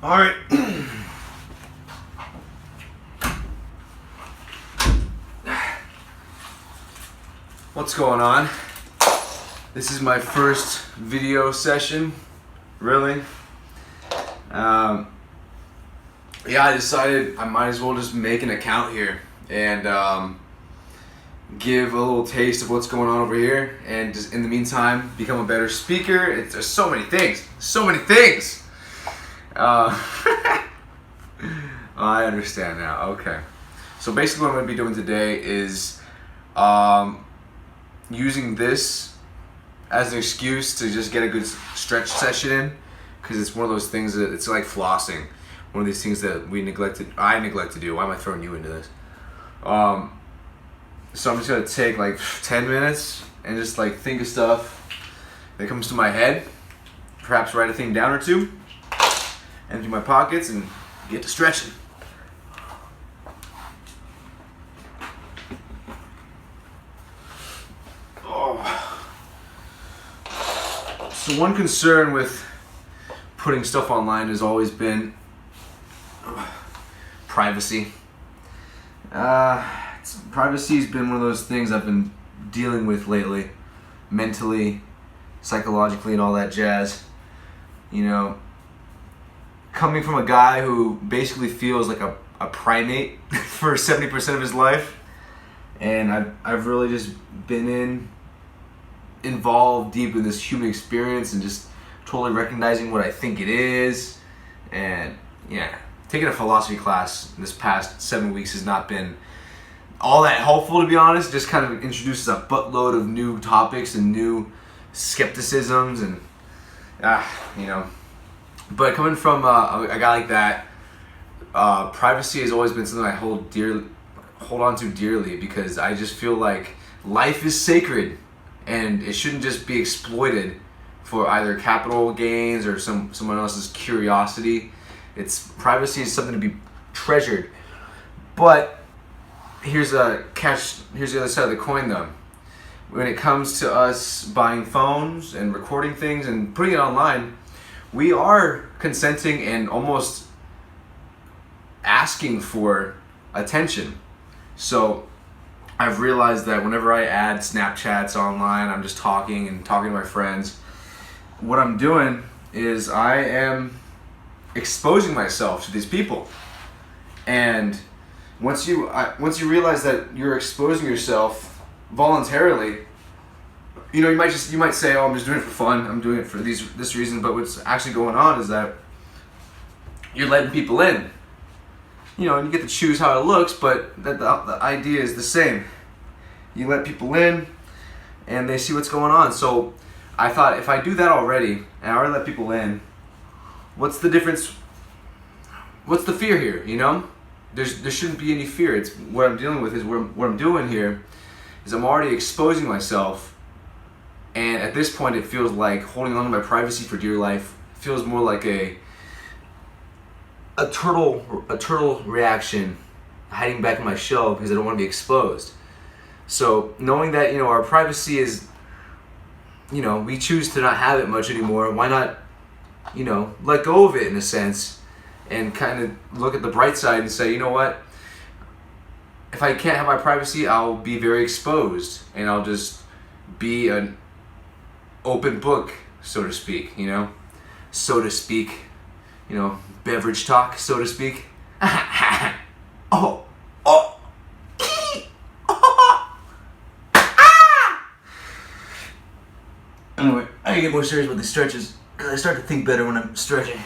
All right. What's going on? This is my first video session, really. Yeah, I decided I might as well just make an account here and give a little taste of what's going on over here, and just in the meantime become a better speaker. There's so many things, I understand now. Okay, so basically what I'm going to be doing today is using this as an excuse to just get a good stretch session in, because it's one of those things that it's like flossing, one of these things that I neglect to do. Why am I throwing you into this? So I'm just gonna take like 10 minutes and just like think of stuff that comes to my head, perhaps write a thing down or two, empty my pockets, and get to stretching. So one concern with putting stuff online has always been privacy. Privacy has been one of those things I've been dealing with lately, mentally, psychologically, and all that jazz. You know, coming from a guy who basically feels like a primate for 70% of his life, and I've really just been involved deep in this human experience and just totally recognizing what I think it is. And yeah, taking a philosophy class this past 7 weeks has not been all that helpful, to be honest. Just kind of introduces a buttload of new topics and new skepticisms, and you know. But coming from a guy like that, privacy has always been something I hold on to dearly, because I just feel like life is sacred and it shouldn't just be exploited for either capital gains or someone else's curiosity. Privacy is something to be treasured. But here's the other side of the coin, though. When it comes to us buying phones and recording things and putting it online, we are consenting and almost asking for attention. So I've realized that whenever I add Snapchats online, I'm just talking to my friends. What I'm doing is I am exposing myself to these people. And once you realize that you're exposing yourself voluntarily, you know, you might say, "Oh, I'm just doing it for fun. I'm doing it for this reason." But what's actually going on is that you're letting people in. You know, and you get to choose how it looks, but the idea is the same. You let people in, and they see what's going on. So I thought, if I do that already, and I already let people in, what's the difference? What's the fear here? You know, there shouldn't be any fear. It's what I'm dealing with is what I'm doing here is I'm already exposing myself, and at this point, it feels like holding on to my privacy for dear life feels more like a turtle reaction, hiding back in my shell because I don't want to be exposed. So knowing that, you know, our privacy is, you know, we choose to not have it much anymore, why not, you know, let go of it in a sense and kind of look at the bright side and say, you know what, if I can't have my privacy, I'll be very exposed, and I'll just be an open book, so to speak, you know, you know, beverage talk, so to speak. Anyway, I gotta get more serious with the stretches, because I start to think better when I'm stretching.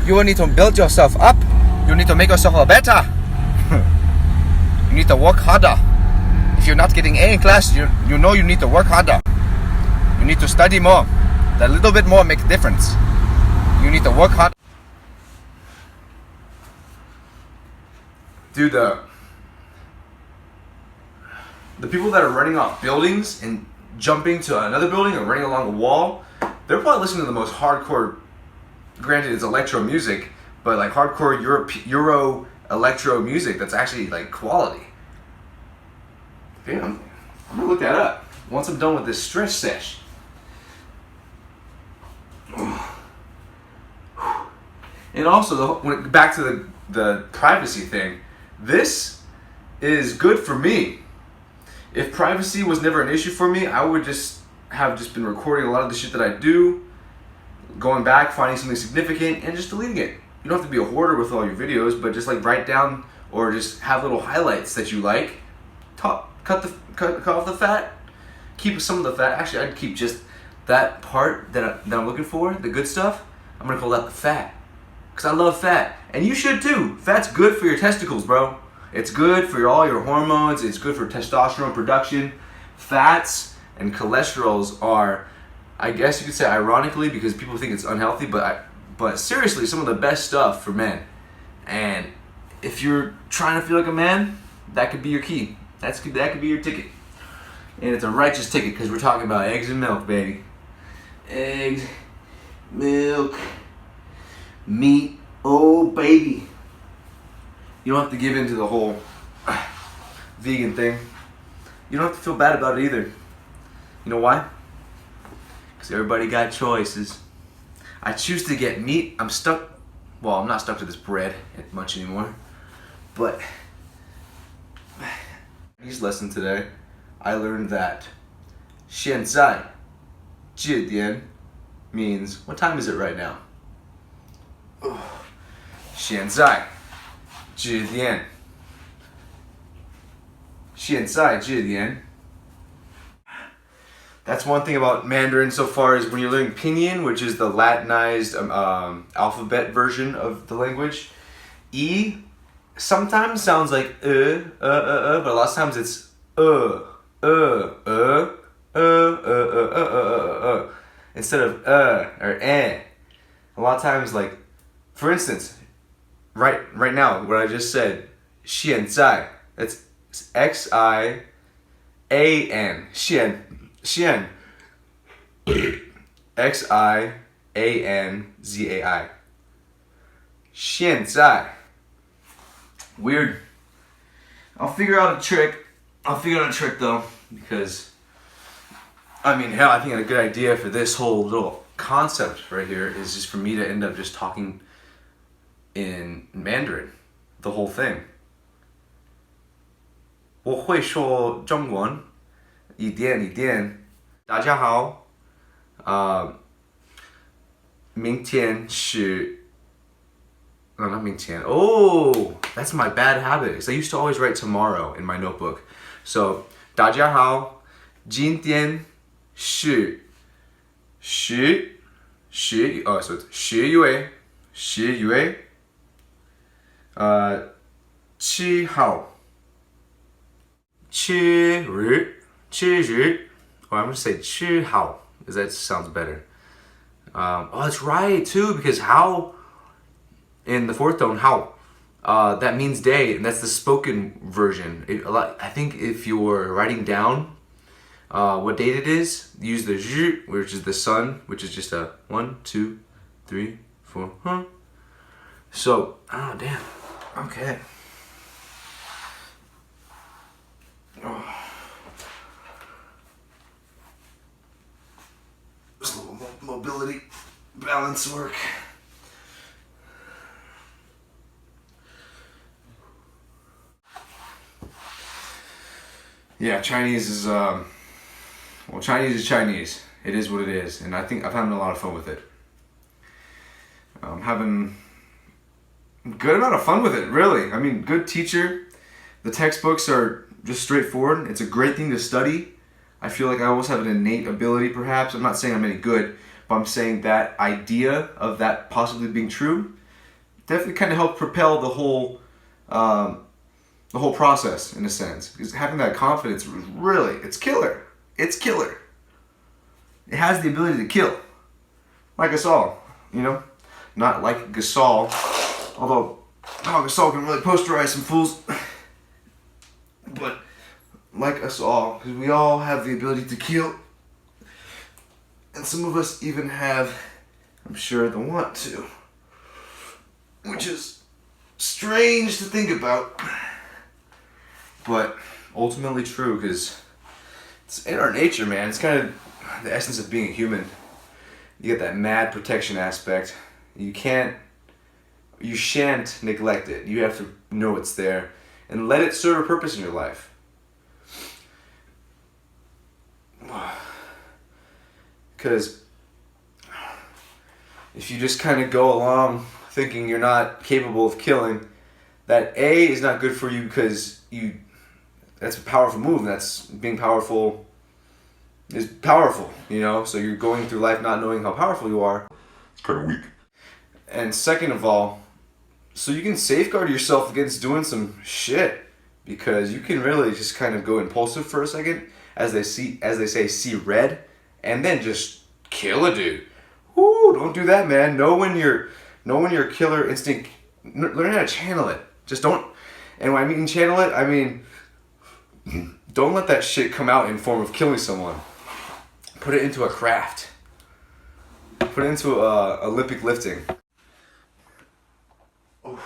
You need to build yourself up. You need to make yourself better. You need to work harder. If you're not getting A in class, you know you need to work harder. You need to study more. That little bit more makes a difference. You need to work hard. Dude, the people that are running off buildings and jumping to another building or running along a wall, they're probably listening to the most hardcore, granted it's electro music, but like hardcore Euro electro music that's actually like quality. Damn, I'm gonna look that up once I'm done with this stretch sesh. And also, back to the privacy thing, this is good for me. If privacy was never an issue for me, I would just been recording a lot of the shit that I do, going back, finding something significant, and just deleting it. You don't have to be a hoarder with all your videos, but just like write down or just have little highlights that you like. Cut off the fat. Keep some of the fat. Actually, I'd keep just that part that I'm looking for, the good stuff. I'm gonna call that the fat, because I love fat, and you should too. Fat's good for your testicles, bro. It's good for all your hormones. It's good for testosterone production. Fats and cholesterols are, I guess you could say, ironically, because people think it's unhealthy, but seriously, some of the best stuff for men. And if you're trying to feel like a man, that could be your key. That could be your ticket. And it's a righteous ticket, because we're talking about eggs and milk, baby. Eggs, milk, meat, oh baby. You don't have to give in to the whole vegan thing. You don't have to feel bad about it either. You know why? Because everybody got choices. I choose to get meat. I'm not stuck to this bread much anymore. But this lesson today, I learned that 现在几点 means what time is it right now? 现在几点 现在几点 That's one thing about Mandarin so far, is when you're learning Pinyin, which is the Latinized alphabet version of the language, E sometimes sounds like but a lot of times it's instead of or eh. A lot of times, like, for instance, right now, what I just said, 现在, that's Xian, 现 Xianzai, 现在. Weird. I'll figure out a trick though, because I mean, hell, I think a good idea for this whole little concept right here is just for me to end up just talking in Mandarin, the whole thing. 我会说中文一点。大家好，明天是 No, not 明天. Oh, that's my bad habit, because I used to always write tomorrow in my notebook. So, 大家好，今天是10月7号7日. Or I'm going to say 7号, because that sounds better. Oh, that's right, too, because how in the fourth tone, how, that means day, and that's the spoken version. I think if you're writing down what date it is, use the zh, which is the sun, which is just a 1, 2, 3, 4, huh? So, oh damn, okay. Oh. Just a little mobility, balance work. Yeah, Chinese is, Chinese is Chinese. It is what it is, and I think I'm having a lot of fun with it. I'm having a good amount of fun with it, really. I mean, good teacher. The textbooks are just straightforward. It's a great thing to study. I feel like I almost have an innate ability, perhaps. I'm not saying I'm any good, but I'm saying that idea of that possibly being true definitely kind of helped propel the whole process, in a sense. Because having that confidence, really, it's killer. It's killer. It has the ability to kill. Like Gasol, you know? Not like Gasol, although Gasol can really posterize some fools. But like us all, because we all have the ability to kill. And some of us even have, I'm sure, the want to. Which is strange to think about. But ultimately true, because it's in our nature, man. It's kind of the essence of being a human. You get that mad protection aspect. You can't You shan't neglect it. You have to know it's there and let it serve a purpose in your life. Because if you just kind of go along thinking you're not capable of killing, that A is not good for you, because that's a powerful move, and that's being powerful is powerful, so you're going through life not knowing how powerful you are. It's kind of weak. And second of all, so you can safeguard yourself against doing some shit, because you can really just kind of go impulsive for a second, as they say, see red, and then just kill a dude. Ooh, don't do that, man. Know when your killer instinct. Learn how to channel it. Just don't. And when I mean channel it, I mean don't let that shit come out in form of killing someone. Put it into a craft. Put it into Olympic lifting. Oh,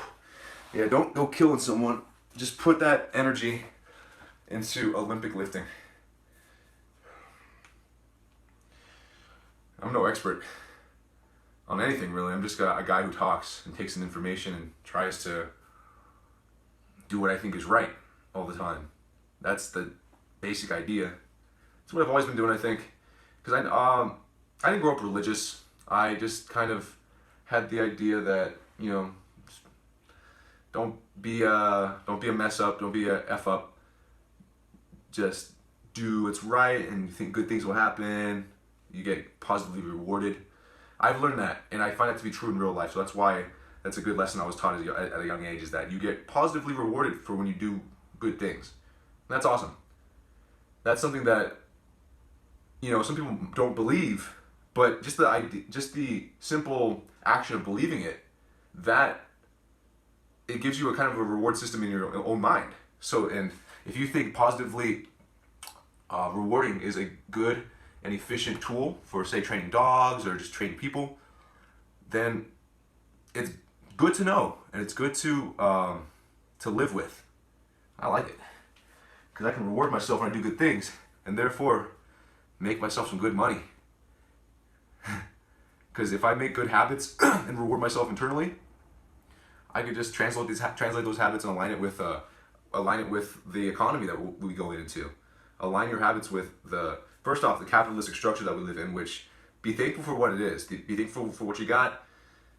yeah. Don't go killing someone. Just put that energy into Olympic lifting. I'm no expert on anything, really. I'm just a guy who talks and takes in information and tries to do what I think is right all the time. That's the basic idea. It's what I've always been doing, I think. Because I didn't grow up religious. I just kind of had the idea that, don't be a mess up, don't be a F up. Just do what's right, and you think good things will happen. You get positively rewarded. I've learned that, and I find that to be true in real life. So that's a good lesson I was taught at a young age, is that you get positively rewarded for when you do good things. And that's awesome. That's something that, some people don't believe, but just the simple action of believing it, that it gives you a kind of a reward system in your own mind. So, and if you think positively rewarding is a good and efficient tool for, say, training dogs or just training people, then it's good to know, and it's good to live with. I like it, because I can reward myself when I do good things, and therefore make myself some good money. Because if I make good habits and reward myself internally, I could just translate those habits and align it with the economy that we go into. Align your habits with first off, the capitalistic structure that we live in, which, be thankful for what it is. Be thankful for what you got.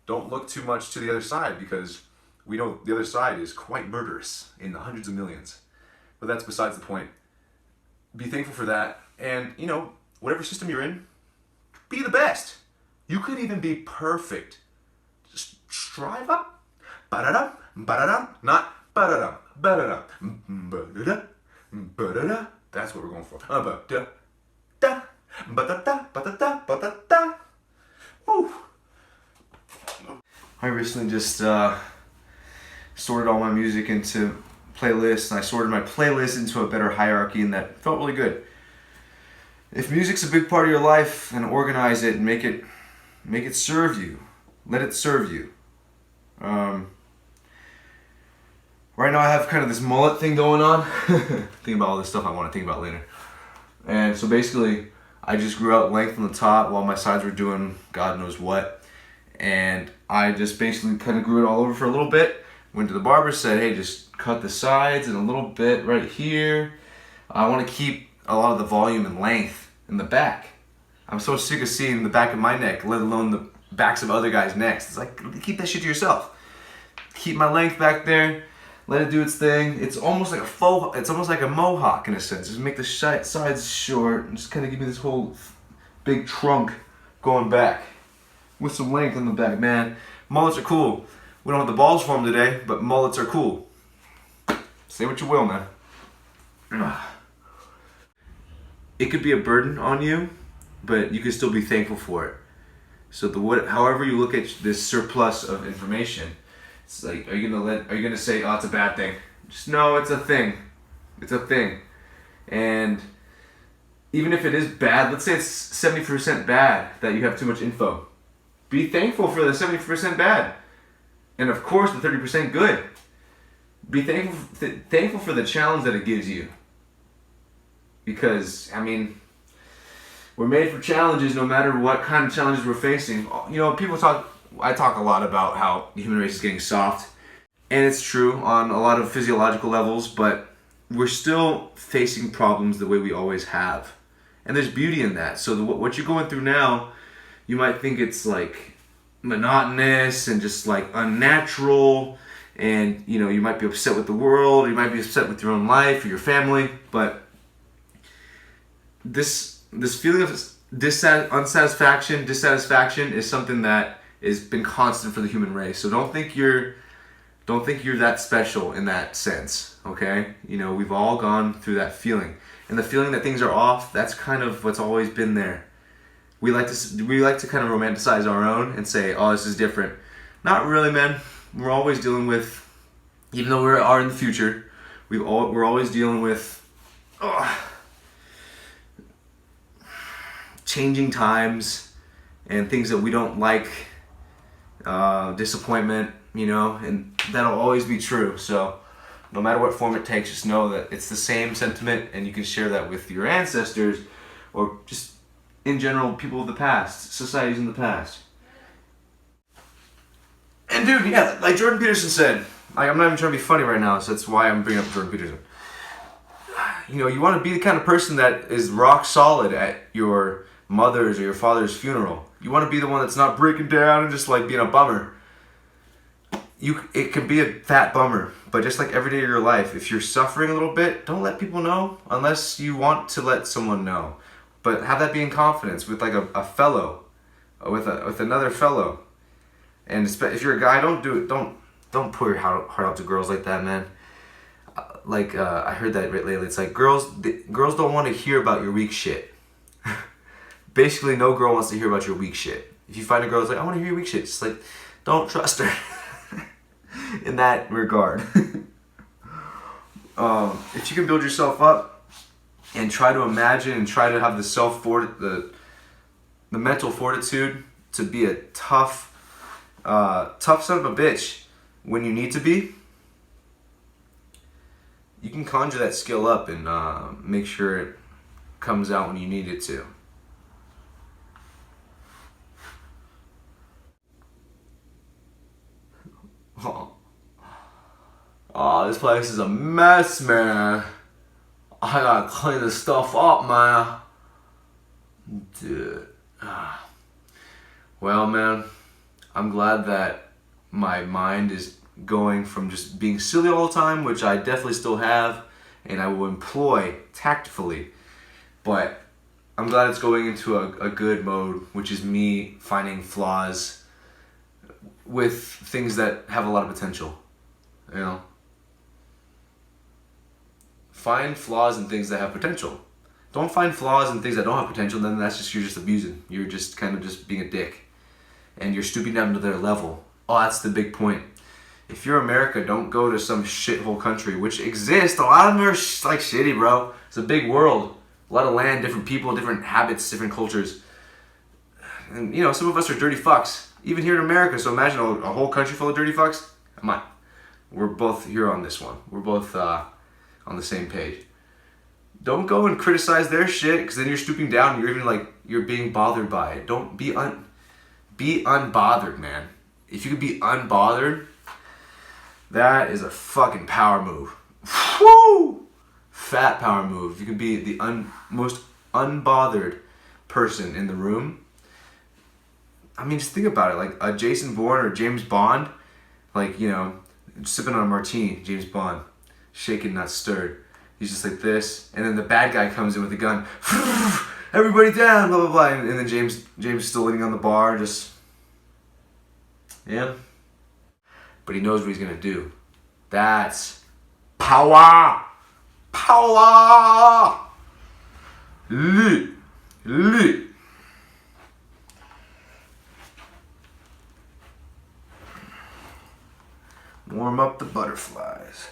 Don't look too much to the other side, because we know the other side is quite murderous in the hundreds of millions. But that's besides the point. Be thankful for that. And, whatever system you're in, be the best. You could even be perfect. Just strive up. Ba-da-da, ba-da-da, not ba-da-da, ba-da-da, ba-da-da, ba-da-da. That's what we're going for. Ba-da. Da, ba-da-da, ba-da-da, ba-da-da. Woo. I recently just sorted all my music into playlists, and I sorted my playlist into a better hierarchy, and that felt really good. If music's a big part of your life, then organize it and make it serve you. Let it serve you. Right now I have kind of this mullet thing going on. Think about all this stuff I want to think about later. And so basically, I just grew out length on the top while my sides were doing God knows what. And I just basically kind of grew it all over for a little bit. Went to the barber, said, hey, just cut the sides and a little bit right here. I want to keep a lot of the volume and length in the back. I'm so sick of seeing the back of my neck, let alone the backs of other guys' necks. It's like, keep that shit to yourself. Keep my length back there. Let it do its thing. It's almost like it's almost like a mohawk in a sense. Just make the sides short and just kind of give me this whole big trunk going back with some length in the back. Man, mullets are cool. We don't have the balls for them today, but mullets are cool. Say what you will, man. It could be a burden on you, but you can still be thankful for it. So however you look at this surplus of information, it's like, are you gonna say, oh, it's a bad thing? Just no, it's a thing. It's a thing. And even if it is bad, let's say it's 70% bad that you have too much info. Be thankful for the 70% bad. And of course the 30% good. Be thankful for the challenge that it gives you. Because, we're made for challenges no matter what kind of challenges we're facing. People talk I talk a lot about how the human race is getting soft, and it's true on a lot of physiological levels, but we're still facing problems the way we always have. And there's beauty in that. So what you're going through now, you might think it's like monotonous and just like unnatural, and you know, you might be upset with the world, you might be upset with your own life or your family, but this feeling of dissatisfaction is something that has been constant for the human race. So don't think you're that special in that sense, okay? You know, we've all gone through that feeling. And the feeling that things are off, that's kind of what's always been there. We like to kind of romanticize our own and say, oh, this is different. Not really, man. We're always dealing with, even though we are in the future, we're always dealing with changing times and things that we don't like, disappointment, you know, and that'll always be true. So no matter what form it takes, just know that it's the same sentiment, and you can share that with your ancestors or just in general people of the past, societies in the past. And dude, yeah, like Jordan Peterson said, like, I'm not even trying to be funny right now, so that's why I'm bringing up Jordan Peterson. You know, you want to be the kind of person that is rock solid at your mother's or your father's funeral. You want to be the one that's not breaking down and just like being a bummer. It can be a fat bummer, but just like every day of your life, if you're suffering a little bit, don't let people know unless you want to let someone know. But have that be in confidence with like a fellow, with another fellow. And if you're a guy, don't do it. Don't pour your heart out to girls like that, man. I heard that lately. It's like girls don't want to hear about your weak shit. Basically, no girl wants to hear about your weak shit. If you find a girl who's like, I want to hear your weak shit, just like, don't trust her. In that regard. If you can build yourself up and try to imagine and try to have the mental fortitude to be a tough son of a bitch when you need to be, you can conjure that skill up and make sure it comes out when you need it to. Oh, this place is a mess, man. I gotta clean this stuff up, man. Dude. Well, man, I'm glad that my mind is going from just being silly all the time, which I definitely still have, and I will employ tactfully. But I'm glad it's going into a good mode, which is me finding flaws with things that have a lot of potential, you know? Find flaws in things that have potential. Don't find flaws in things that don't have potential, then you're just abusing. You're just kind of just being a dick. And you're stooping down to their level. Oh, that's the big point. If you're America, don't go to some shithole country, which exists. A lot of them are like shitty, bro. It's a big world. A lot of land, different people, different habits, different cultures. And, you know, some of us are dirty fucks. Even here in America, so imagine a whole country full of dirty fucks. Come on. We're both here on this one. We're both on the same page. Don't go and criticize their shit, because then you're stooping down and you're even like, you're being bothered by it. Don't be unbothered, man. If you could be unbothered, that is a fucking power move. Woo! Fat power move. If you can be the most unbothered person in the room. I mean, just think about it. Like a Jason Bourne or James Bond, like, you know, sipping on a martini, James Bond, shaken, not stirred. He's just like this, and then the bad guy comes in with a gun. Everybody down, blah, blah, blah. And then James is still leaning on the bar, just, yeah. But he knows what he's going to do. That's power. Power. Lit. Warm up the butterflies.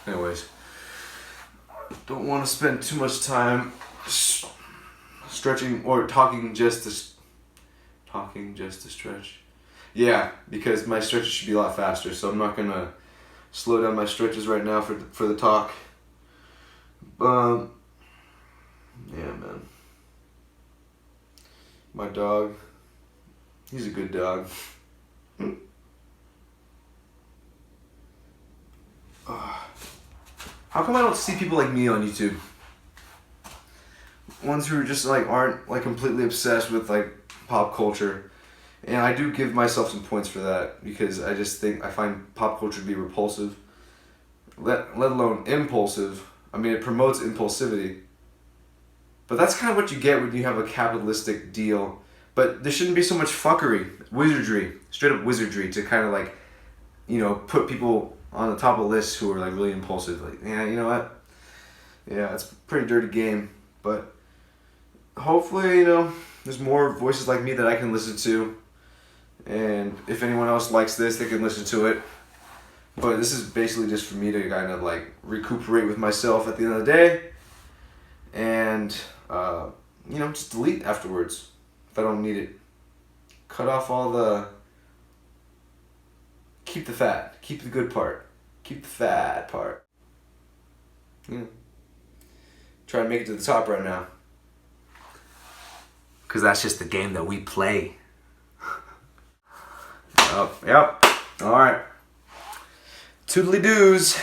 Anyways, don't want to spend too much time stretching or talking just to stretch. Yeah, because my stretches should be a lot faster, so I'm not gonna slow down my stretches right now for the talk. Yeah, man. My dog. He's a good dog. How come I don't see people like me on YouTube? Ones who just like aren't like completely obsessed with like pop culture. And I do give myself some points for that because I just think I find pop culture to be repulsive. Let alone impulsive. I mean, it promotes impulsivity. But that's kind of what you get when you have a capitalistic deal. But there shouldn't be so much fuckery, wizardry, straight up wizardry to kind of like, you know, put people on the top of lists who are like really impulsive. Like, yeah, you know what? Yeah, it's a pretty dirty game. But hopefully, you know, there's more voices like me that I can listen to. And if anyone else likes this, they can listen to it. But this is basically just for me to kind of like recuperate with myself at the end of the day. And, you know, just delete afterwards if I don't need it. Cut off all the... Keep the fat. Keep the good part. Keep the fat part. Yeah. Try to make it to the top right now. Because that's just the game that we play. Yep. Alright. Toodly doos.